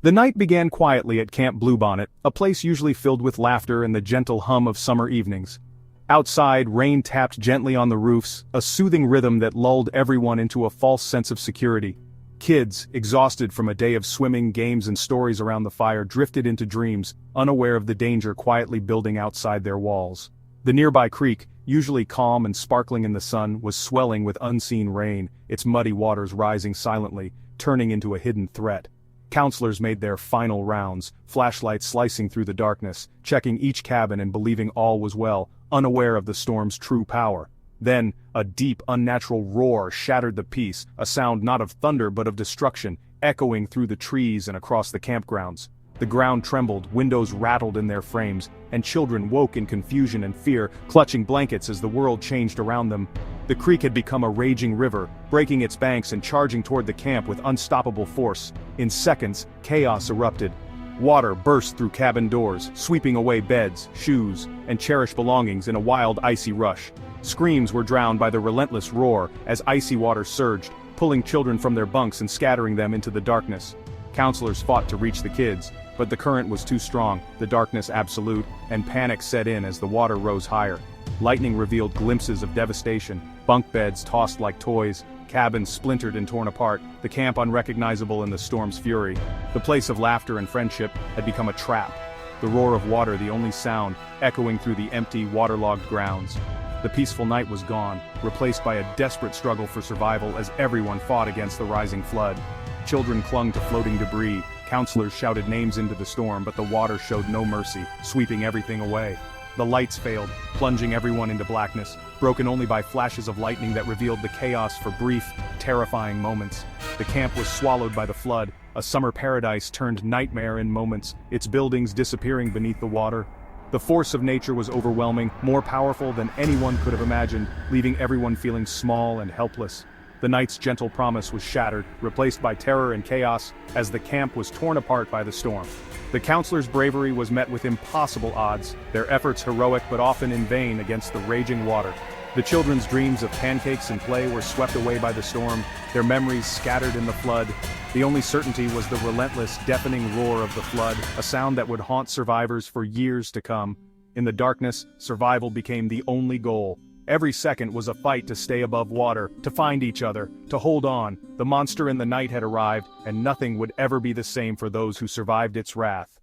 The night began quietly at Camp Bluebonnet, a place usually filled with laughter and the gentle hum of summer evenings. Outside, rain tapped gently on the roofs, a soothing rhythm that lulled everyone into a false sense of security. Kids, exhausted from a day of swimming, games and stories around the fire, drifted into dreams, unaware of the danger quietly building outside their walls. The nearby creek, usually calm and sparkling in the sun, was swelling with unseen rain, its muddy waters rising silently, turning into a hidden threat. Counselors made their final rounds, flashlights slicing through the darkness, checking each cabin and believing all was well, unaware of the storm's true power. Then, a deep, unnatural roar shattered the peace, a sound not of thunder but of destruction, echoing through the trees and across the campgrounds. The ground trembled, windows rattled in their frames, and children woke in confusion and fear, clutching blankets as the world changed around them. The creek had become a raging river, breaking its banks and charging toward the camp with unstoppable force. In seconds, chaos erupted. Water burst through cabin doors, sweeping away beds, shoes, and cherished belongings in a wild, icy rush. Screams were drowned by the relentless roar as icy water surged, pulling children from their bunks and scattering them into the darkness. Counselors fought to reach the kids, but the current was too strong, the darkness absolute, and panic set in as the water rose higher. Lightning revealed glimpses of devastation, bunk beds tossed like toys, cabins splintered and torn apart, the camp unrecognizable in the storm's fury. The place of laughter and friendship had become a trap. The roar of water the only sound, echoing through the empty, waterlogged grounds. The peaceful night was gone, replaced by a desperate struggle for survival as everyone fought against the rising flood. Children clung to floating debris, counselors shouted names into the storm, but the water showed no mercy, sweeping everything away. The lights failed, plunging everyone into blackness, broken only by flashes of lightning that revealed the chaos for brief, terrifying moments. The camp was swallowed by the flood, a summer paradise turned nightmare in moments, its buildings disappearing beneath the water. The force of nature was overwhelming, more powerful than anyone could have imagined, leaving everyone feeling small and helpless. The night's gentle promise was shattered, replaced by terror and chaos, as the camp was torn apart by the storm. The counselors' bravery was met with impossible odds, their efforts heroic but often in vain against the raging water. The children's dreams of pancakes and play were swept away by the storm, their memories scattered in the flood. The only certainty was the relentless, deafening roar of the flood, a sound that would haunt survivors for years to come. In the darkness, survival became the only goal. Every second was a fight to stay above water, to find each other, to hold on. The monster in the night had arrived, and nothing would ever be the same for those who survived its wrath.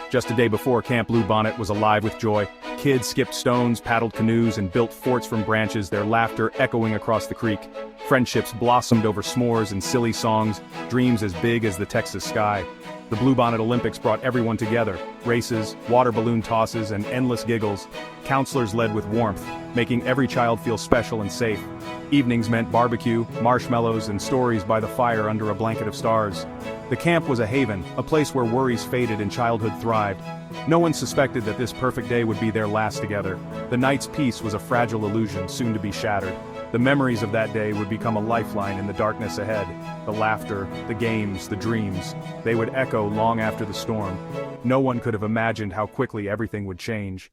Just a day before, Camp Bluebonnet was alive with joy. Kids skipped stones, paddled canoes, and built forts from branches, their laughter echoing across the creek. Friendships blossomed over s'mores and silly songs, dreams as big as the Texas sky. The Bluebonnet Olympics brought everyone together, races, water balloon tosses, and endless giggles. Counselors led with warmth, making every child feel special and safe. Evenings meant barbecue, marshmallows, and stories by the fire under a blanket of stars. The camp was a haven, a place where worries faded and childhood thrived. No one suspected that this perfect day would be their last together. The night's peace was a fragile illusion, soon to be shattered. The memories of that day would become a lifeline in the darkness ahead. The laughter, the games, the dreams, they would echo long after the storm. No one could have imagined how quickly everything would change.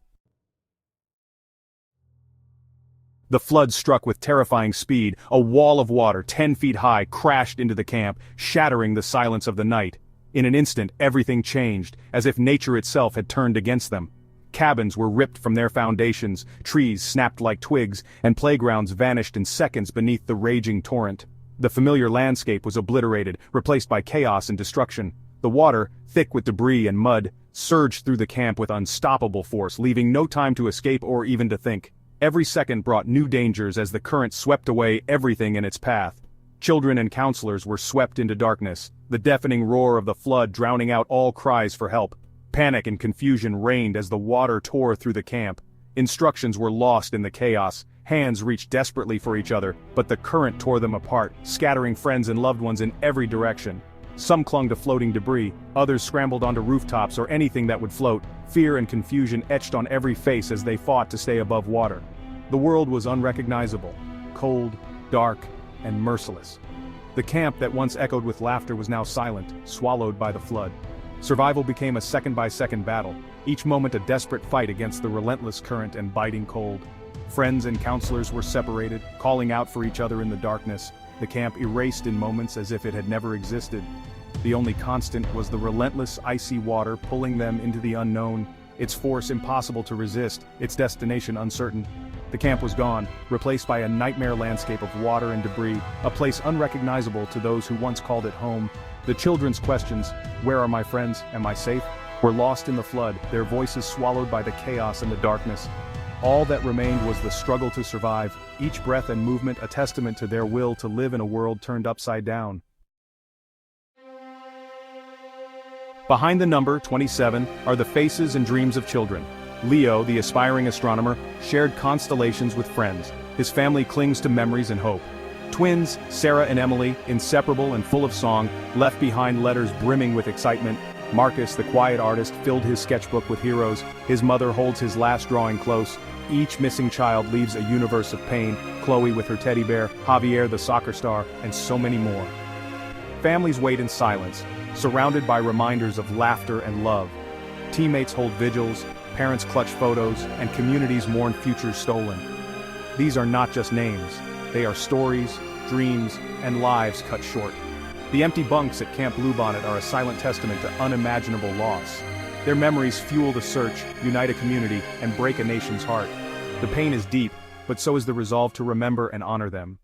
The flood struck with terrifying speed. A wall of water 10 feet high crashed into the camp, shattering the silence of the night. In an instant, everything changed, as if nature itself had turned against them. Cabins were ripped from their foundations, trees snapped like twigs, and playgrounds vanished in seconds beneath the raging torrent. The familiar landscape was obliterated, replaced by chaos and destruction. The water, thick with debris and mud, surged through the camp with unstoppable force, leaving no time to escape or even to think. Every second brought new dangers as the current swept away everything in its path. Children and counselors were swept into darkness, the deafening roar of the flood drowning out all cries for help. Panic and confusion reigned as the water tore through the camp. Instructions were lost in the chaos, hands reached desperately for each other, but the current tore them apart, scattering friends and loved ones in every direction. Some clung to floating debris, others scrambled onto rooftops or anything that would float, fear and confusion etched on every face as they fought to stay above water. The world was unrecognizable, cold, dark, and merciless. The camp that once echoed with laughter was now silent, swallowed by the flood. Survival became a second-by-second battle, each moment a desperate fight against the relentless current and biting cold. Friends and counselors were separated, calling out for each other in the darkness. the camp erased in moments as if it had never existed. The only constant was the relentless icy water pulling them into the unknown, its force impossible to resist, its destination uncertain. The camp was gone, replaced by a nightmare landscape of water and debris, a place unrecognizable to those who once called it home. The children's questions, "Where are my friends? Am I safe?" were lost in the flood, their voices swallowed by the chaos and the darkness. All that remained was the struggle to survive, each breath and movement a testament to their will to live in a world turned upside down. Behind the number 27 are the faces and dreams of children. Leo, the aspiring astronomer, shared constellations with friends. His family clings to memories and hope. Twins, Sarah and Emily, inseparable and full of song, left behind letters brimming with excitement. Marcus, the quiet artist, filled his sketchbook with heroes. His mother holds his last drawing close. Each missing child leaves a universe of pain. Chloe with her teddy bear, Javier the soccer star, and so many more. Families wait in silence, surrounded by reminders of laughter and love. Teammates hold vigils, parents clutch photos, and communities mourn futures stolen. These are not just names, they are stories, dreams, and lives cut short. The empty bunks at Camp Bluebonnet are a silent testament to unimaginable loss. Their memories fuel the search, unite a community, and break a nation's heart. The pain is deep, but so is the resolve to remember and honor them.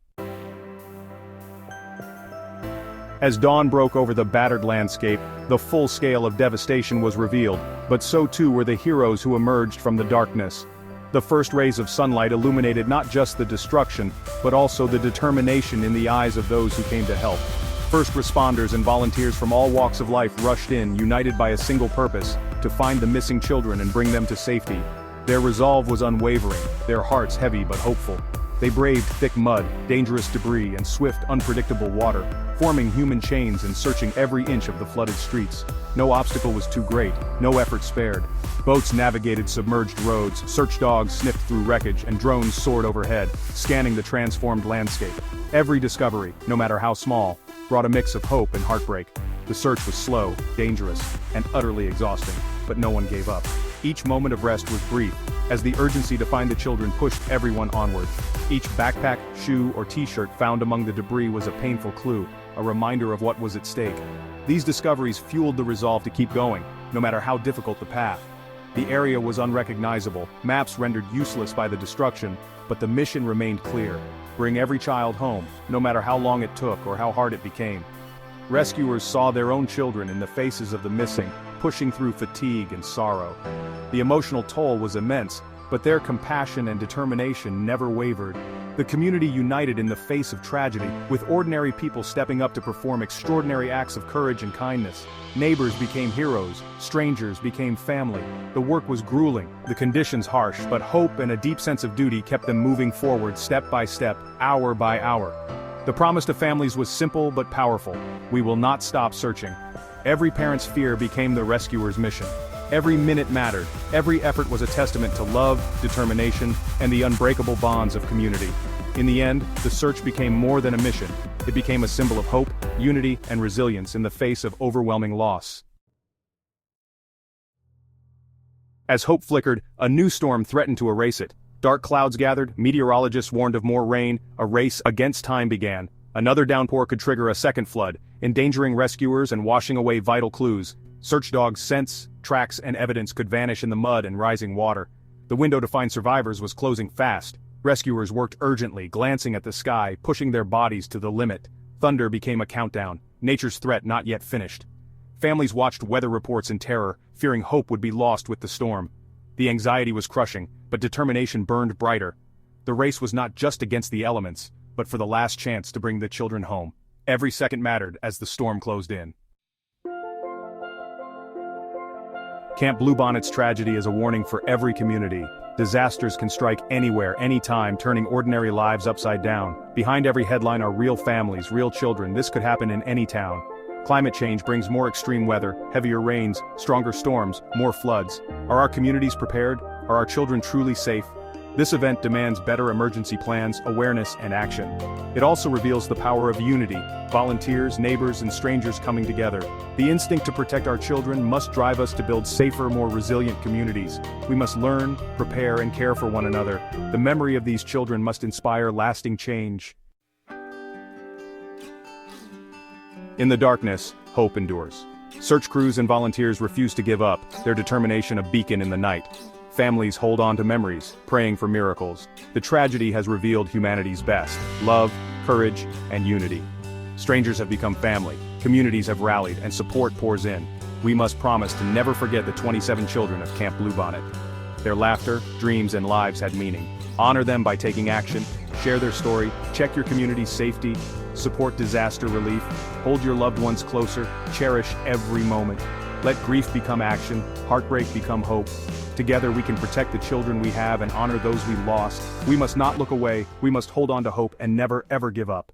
As dawn broke over the battered landscape, the full scale of devastation was revealed, but so too were the heroes who emerged from the darkness. The first rays of sunlight illuminated not just the destruction, but also the determination in the eyes of those who came to help. First responders and volunteers from all walks of life rushed in, united by a single purpose, to find the missing children and bring them to safety. Their resolve was unwavering, their hearts heavy but hopeful. They braved thick mud, dangerous debris, and swift, unpredictable water, forming human chains and searching every inch of the flooded streets. No obstacle was too great, no effort spared. Boats navigated submerged roads, search dogs sniffed through wreckage, and drones soared overhead, scanning the transformed landscape. Every discovery, no matter how small, brought a mix of hope and heartbreak. The search was slow, dangerous, and utterly exhausting, but no one gave up. Each moment of rest was brief, as the urgency to find the children pushed everyone onward. Each backpack, shoe, or t-shirt found among the debris was a painful clue, a reminder of what was at stake. These discoveries fueled the resolve to keep going, no matter how difficult the path. The area was unrecognizable, maps rendered useless by the destruction, but the mission remained clear: bring every child home, no matter how long it took or how hard it became. Rescuers saw their own children in the faces of the missing, pushing through fatigue and sorrow. The emotional toll was immense, but their compassion and determination never wavered. The community united in the face of tragedy, with ordinary people stepping up to perform extraordinary acts of courage and kindness. Neighbors became heroes, strangers became family. The work was grueling, the conditions harsh, but hope and a deep sense of duty kept them moving forward step by step, hour by hour. The promise to families was simple but powerful: we will not stop searching. Every parent's fear became the rescuers' mission. Every minute mattered, every effort was a testament to love, determination, and the unbreakable bonds of community. In the end, the search became more than a mission. It became a symbol of hope, unity, and resilience in the face of overwhelming loss. As hope flickered, a new storm threatened to erase it. Dark clouds gathered, meteorologists warned of more rain, a race against time began. Another downpour could trigger a second flood, endangering rescuers and washing away vital clues. Search dogs' scents, tracks, and evidence could vanish in the mud and rising water. The window to find survivors was closing fast. Rescuers worked urgently, glancing at the sky, pushing their bodies to the limit. Thunder became a countdown, nature's threat not yet finished. Families watched weather reports in terror, fearing hope would be lost with the storm. The anxiety was crushing, but determination burned brighter. The race was not just against the elements, but for the last chance to bring the children home. Every second mattered as the storm closed in. Camp Bluebonnet's tragedy is a warning for every community. Disasters can strike anywhere, anytime, turning ordinary lives upside down. Behind every headline are real families, real children. This could happen in any town. Climate change brings more extreme weather, heavier rains, stronger storms, more floods. Are our communities prepared? Are our children truly safe? This event demands better emergency plans, awareness, and action. It also reveals the power of unity, volunteers, neighbors, and strangers coming together. The instinct to protect our children must drive us to build safer, more resilient communities. We must learn, prepare, and care for one another. The memory of these children must inspire lasting change. In the darkness, hope endures. Search crews and volunteers refuse to give up, their determination a beacon in the night. Families hold on to memories, praying for miracles. The tragedy has revealed humanity's best: love, courage, and unity. Strangers have become family, communities have rallied, and support pours in. We must promise to never forget the 27 children of Camp Bluebonnet. Their laughter, dreams, and lives had meaning. Honor them by taking action, share their story, check your community's safety, support disaster relief, hold your loved ones closer, cherish every moment. Let grief become action, heartbreak become hope. Together we can protect the children we have and honor those we lost. We must not look away, we must hold on to hope and never ever give up.